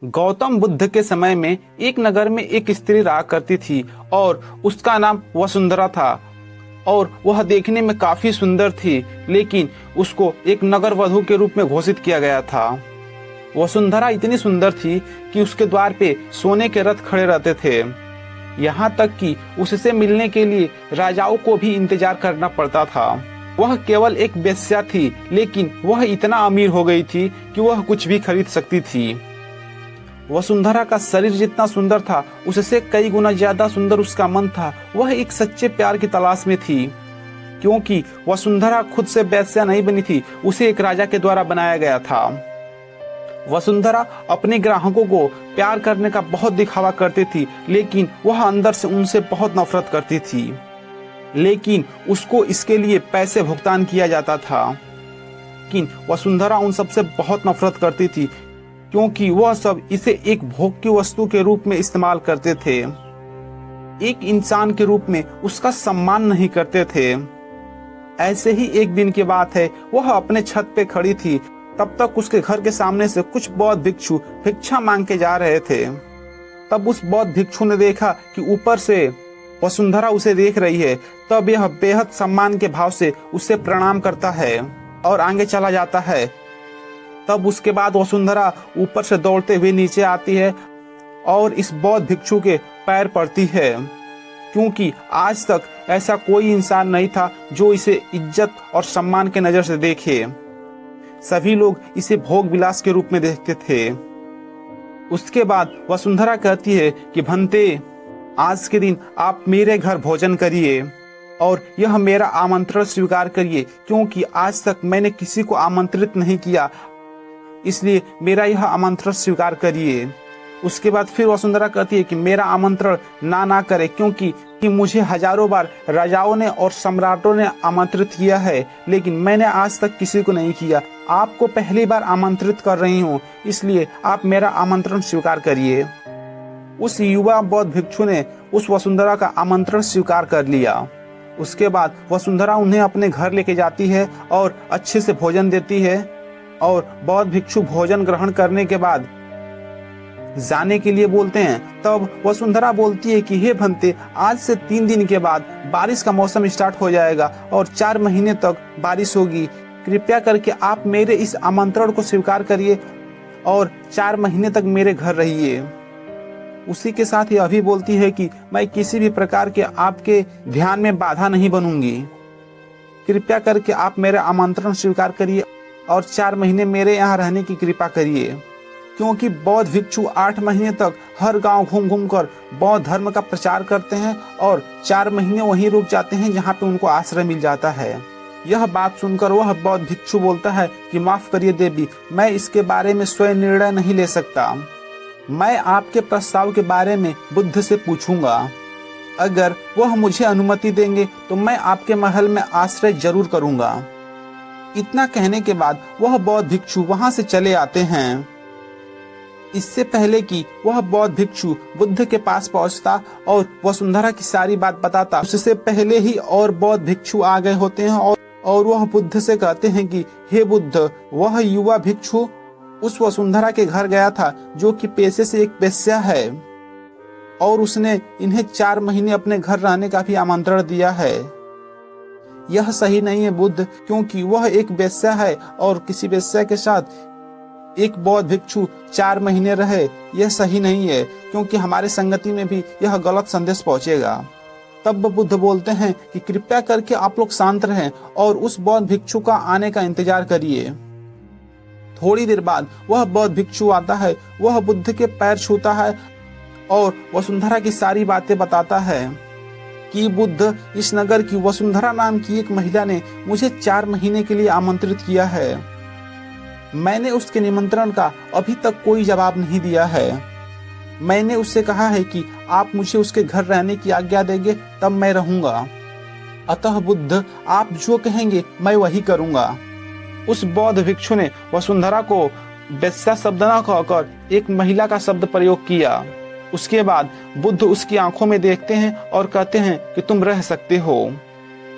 गौतम बुद्ध के समय में एक नगर में एक स्त्री रहा करती थी और उसका नाम वसुंधरा था और वह देखने में काफी सुंदर थी, लेकिन उसको एक नगर वधू के रूप में घोषित किया गया था। वसुंधरा इतनी सुंदर थी कि उसके द्वार पे सोने के रथ खड़े रहते थे। यहाँ तक कि उससे मिलने के लिए राजाओं को भी इंतजार करना पड़ता था। वह केवल एक वेश्या थी, लेकिन वह इतना अमीर हो गई थी कि वह कुछ भी खरीद सकती थी। वसुंधरा का शरीर जितना सुंदर था, उससे कई गुना ज्यादा सुंदर उसका मन था। वह एक सच्चे प्यार की तलाश में थी, क्योंकि वसुंधरा खुद से वेश्या नहीं बनी थी, उसे एक राजा के द्वारा बनाया गया था। वसुंधरा अपने ग्राहकों को प्यार करने का बहुत दिखावा करती थी, लेकिन वह अंदर से उनसे बहुत नफरत करती थी। लेकिन उसको इसके लिए पैसे भुगतान किया जाता था। लेकिन वसुंधरा उन सबसे बहुत नफरत करती थी, क्योंकि वह सब इसे एक भोग की वस्तु के रूप में इस्तेमाल करते थे। एक इंसान के रूप में उसका सम्मान नहीं करते थे। ऐसे ही एक दिन की बात है, वह अपने छत पे खड़ी थी। तब तक उसके घर के सामने से कुछ बौद्ध भिक्षु भिक्षा मांग के जा रहे थे। तब उस बौद्ध भिक्षु ने देखा कि ऊपर से वसुंधरा उसे देख रही है। तब यह बेहद सम्मान के भाव से उसे प्रणाम करता है और आगे चला जाता है। तब उसके बाद वसुंधरा ऊपर से दौड़ते हुए नीचे आती है और इस बौद्ध भिक्षु के पैर पड़ती है, क्योंकि आज तक ऐसा कोई इंसान नहीं था जो इसे इज्जत और सम्मान के नजर से देखे। सभी लोग इसे भोग विलास के रूप में देखते थे। उसके बाद वसुंधरा कहती है कि भंते, आज के दिन आप मेरे घर भोजन करिए और यह मेरा आमंत्रण स्वीकार करिए, क्योंकि आज तक मैंने किसी को आमंत्रित नहीं किया, इसलिए मेरा यह आमंत्रण स्वीकार करिए। उसके बाद फिर वसुंधरा कहती है कि मेरा आमंत्रण ना करे, क्योंकि मुझे हजारों बार राजाओं ने और सम्राटों ने आमंत्रित किया है, लेकिन मैंने आज तक किसी को नहीं किया। आपको पहली बार आमंत्रित कर रही हूँ, इसलिए आप मेरा आमंत्रण स्वीकार करिए। उस युवा बौद्ध भिक्षु ने उस वसुंधरा का आमंत्रण स्वीकार कर लिया। उसके बाद वसुंधरा उन्हें अपने घर लेके जाती है और अच्छे से भोजन देती है और बौद्ध भिक्षु भोजन ग्रहण करने के बाद जाने के लिए बोलते हैं। तब वसुंधरा बोलती है कि हे भंते, आज से 3 दिन के बाद बारिश का मौसम स्टार्ट हो जाएगा और 4 महीने तक बारिश होगी। कृपया करके आप मेरे इस आमंत्रण को स्वीकार करिए और 4 महीने तक मेरे घर रहिए। उसी के साथ यह भी बोलती है कि मैं किसी भी प्रकार के आपके ध्यान में बाधा नहीं बनूंगी। कृपया करके आप मेरा आमंत्रण स्वीकार करिए और 4 महीने मेरे यहाँ रहने की कृपा करिए, क्योंकि बौद्ध भिक्षु 8 महीने तक हर गांव घूम घूम कर बौद्ध धर्म का प्रचार करते हैं और 4 महीने वहीं रुक जाते हैं जहाँ पे उनको आश्रय मिल जाता है। यह बात सुनकर वह बौद्ध भिक्षु बोलता है कि माफ करिए देवी, मैं इसके बारे में स्वयं निर्णय नहीं ले सकता। मैं आपके प्रस्ताव के बारे में बुद्ध से पूछूंगा। अगर वह मुझे अनुमति देंगे तो मैं आपके महल में आश्रय जरूर करूंगा। इतना कहने के बाद वह बौद्ध भिक्षु वहां से चले आते हैं। इससे पहले कि वह बौद्ध भिक्षु बुद्ध के पास पहुंचता और वसुंधरा की सारी बात बताता, उससे पहले ही और बौद्ध भिक्षु आ गए होते हैं और वह बुद्ध से कहते हैं कि हे बुद्ध, वह युवा भिक्षु उस वसुंधरा के घर गया था जो कि पेशे से एक वेश्या है और उसने इन्हें 4 महीने अपने घर रहने का भी आमंत्रण दिया है। यह सही नहीं है बुद्ध, क्योंकि वह एक वेश्या है और किसी वेश्या के साथ एक बौद्ध भिक्षु 4 महीने रहे, यह सही नहीं है, क्योंकि हमारे संगति में भी यह गलत संदेश पहुंचेगा। तब बुद्ध बोलते हैं कि कृपया करके आप लोग शांत रहें और उस बौद्ध भिक्षु का आने का इंतजार करिए। थोड़ी देर बाद वह बौद्ध भिक्षु आता है। वह बुद्ध के पैर छूता है और वसुंधरा की सारी बातें बताता है कि बुद्ध, इस नगर की वसुंधरा नाम की एक महिला ने मुझे 4 महीने के लिए आमंत्रित किया है। मैंने उसके निमंत्रण का अभी तक कोई जवाब नहीं दिया है। मैंने उससे कहा है कि आप मुझे उसके घर रहने की आज्ञा देंगे तब मैं रहूंगा। अतः बुद्ध, आप जो कहेंगे मैं वही करूंगा। उस बौद्ध भिक्षु ने वसुंधरा को वेश्या शब्द न कहकर एक महिला का शब्द प्रयोग किया। उसके बाद बुद्ध उसकी आंखों में देखते हैं और कहते हैं कि तुम रह सकते हो।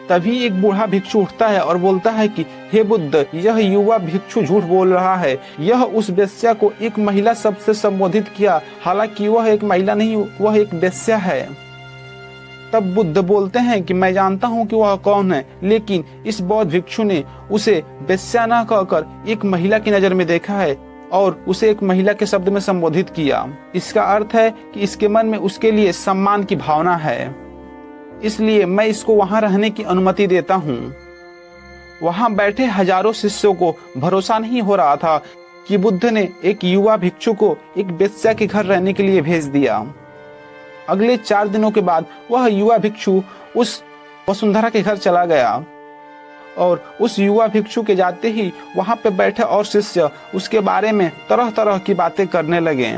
तभी एक बूढ़ा भिक्षु उठता है और बोलता है कि हे बुद्ध, यह युवा भिक्षु झूठ बोल रहा है। यह उस वेश्या को एक महिला शब्द से संबोधित किया, हालांकि वह एक महिला नहीं, वह एक वेश्या है। तब बुद्ध बोलते हैं कि मैं जानता हूं कि वह कौन है, लेकिन इस बौद्ध भिक्षु ने उसे वेश्या न कहकर एक महिला की नजर में देखा है और उसे एक महिला के शब्द में संबोधित किया। इसका अर्थ है कि इसके मन में उसके लिए सम्मान की भावना है, इसलिए मैं इसको वहां रहने की अनुमति देता हूँ। वहां बैठे हजारों शिष्यों को भरोसा नहीं हो रहा था कि बुद्ध ने एक युवा भिक्षु को एक वेश्या के घर रहने के लिए भेज दिया। अगले 4 दिनों के बाद वह युवा भिक्षु उस वसुंधरा के घर चला गया और उस युवा भिक्षु के जाते ही वहां पे बैठे और शिष्य उसके बारे में तरह तरह की बातें करने लगे।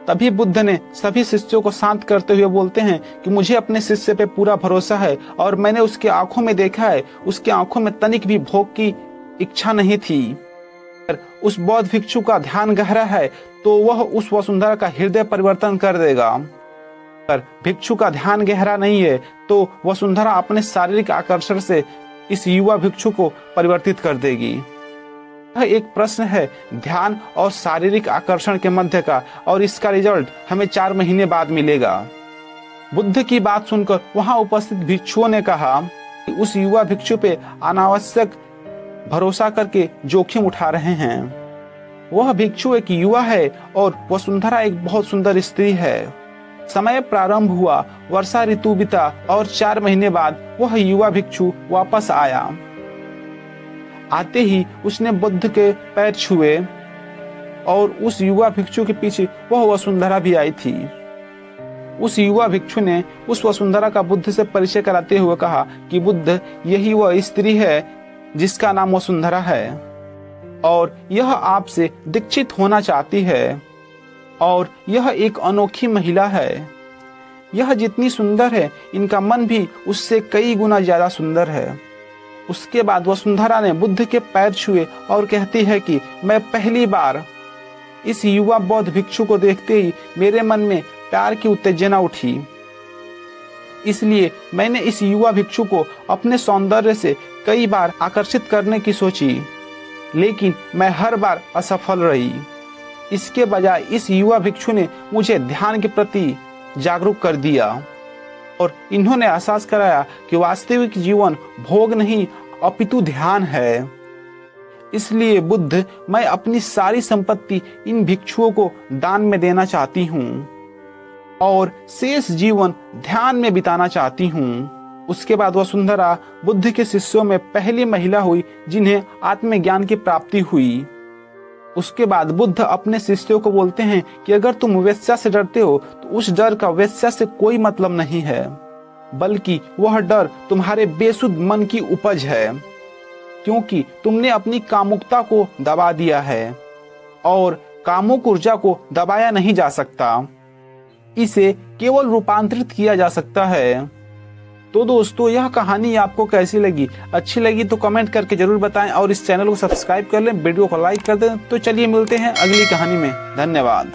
तभी बुद्ध ने सभी शिष्यों को शांत करते हुए बोलते हैं कि मुझे अपने शिष्य पे पूरा भरोसा है और मैंने उसके आंखों में देखा है, उसके आंखों में तनिक भी भोग की इच्छा नहीं थी। उस बौद्ध भिक्षु का ध्यान गहरा है तो वह उस वसुंधरा का हृदय परिवर्तन कर देगा। पर भिक्षु का ध्यान गहरा नहीं है तो वसुंधरा अपने शारीरिक आकर्षण से इस युवा भिक्षु को परिवर्तित कर देगी। यह एक प्रश्न है ध्यान और शारीरिक आकर्षण के मध्य का, और इसका रिजल्ट हमें 4 महीने बाद मिलेगा। बुद्ध की बात सुनकर वहां उपस्थित भिक्षुओं ने कहा कि उस युवा भिक्षु पे अनावश्यक भरोसा करके जोखिम उठा रहे हैं। वह भिक्षु एक युवा है और वसुंधरा एक बहुत सुंदर स्त्री है। समय प्रारंभ हुआ, वर्षा ऋतु बीता और 4 महीने बाद वह युवा भिक्षु वापस आया। आते ही उसने बुद्ध के पैर छुए और उस युवा भिक्षु के पीछे वह वसुंधरा भी आई थी। उस युवा भिक्षु ने उस वसुंधरा का बुद्ध से परिचय कराते हुए कहा कि बुद्ध, यही वह स्त्री है जिसका नाम वसुंधरा है और यह आपसे दीक्षित होना चाहती है और यह एक अनोखी महिला है। यह जितनी सुंदर है, इनका मन भी उससे कई गुना ज्यादा सुंदर है। उसके बाद वसुंधरा ने बुद्ध के पैर छुए और कहती है कि मैं पहली बार इस युवा बौद्ध भिक्षु को देखते ही मेरे मन में प्यार की उत्तेजना उठी, इसलिए मैंने इस युवा भिक्षु को अपने सौंदर्य से कई बार आकर्षित करने की सोची, लेकिन मैं हर बार असफल रही। इसके बजाय इस युवा भिक्षु ने मुझे ध्यान के प्रति जागरूक कर दिया और इन्होंने एहसास कराया कि वास्तविक जीवन भोग नहीं अपितु ध्यान है। इसलिए बुद्ध, मैं अपनी सारी संपत्ति इन भिक्षुओं को दान में देना चाहती हूँ और शेष जीवन ध्यान में बिताना चाहती हूँ। उसके बाद वसुंधरा बुद्ध के शिष्यों में पहली महिला हुई जिन्हें आत्मज्ञान की प्राप्ति हुई। उसके बाद बुद्ध अपने शिष्यों को बोलते हैं कि अगर तुम वेश्या से डरते हो तो उस डर का वेश्या से कोई मतलब नहीं है, बल्कि वह डर तुम्हारे बेसुध मन की उपज है, क्योंकि तुमने अपनी कामुकता को दबा दिया है और कामुक ऊर्जा को दबाया नहीं जा सकता, इसे केवल रूपांतरित किया जा सकता है। तो दोस्तों, यह कहानी आपको कैसी लगी? अच्छी लगी तो कमेंट करके जरूर बताएं और इस चैनल को सब्सक्राइब कर लें, वीडियो को लाइक कर दें। तो चलिए मिलते हैं अगली कहानी में। धन्यवाद।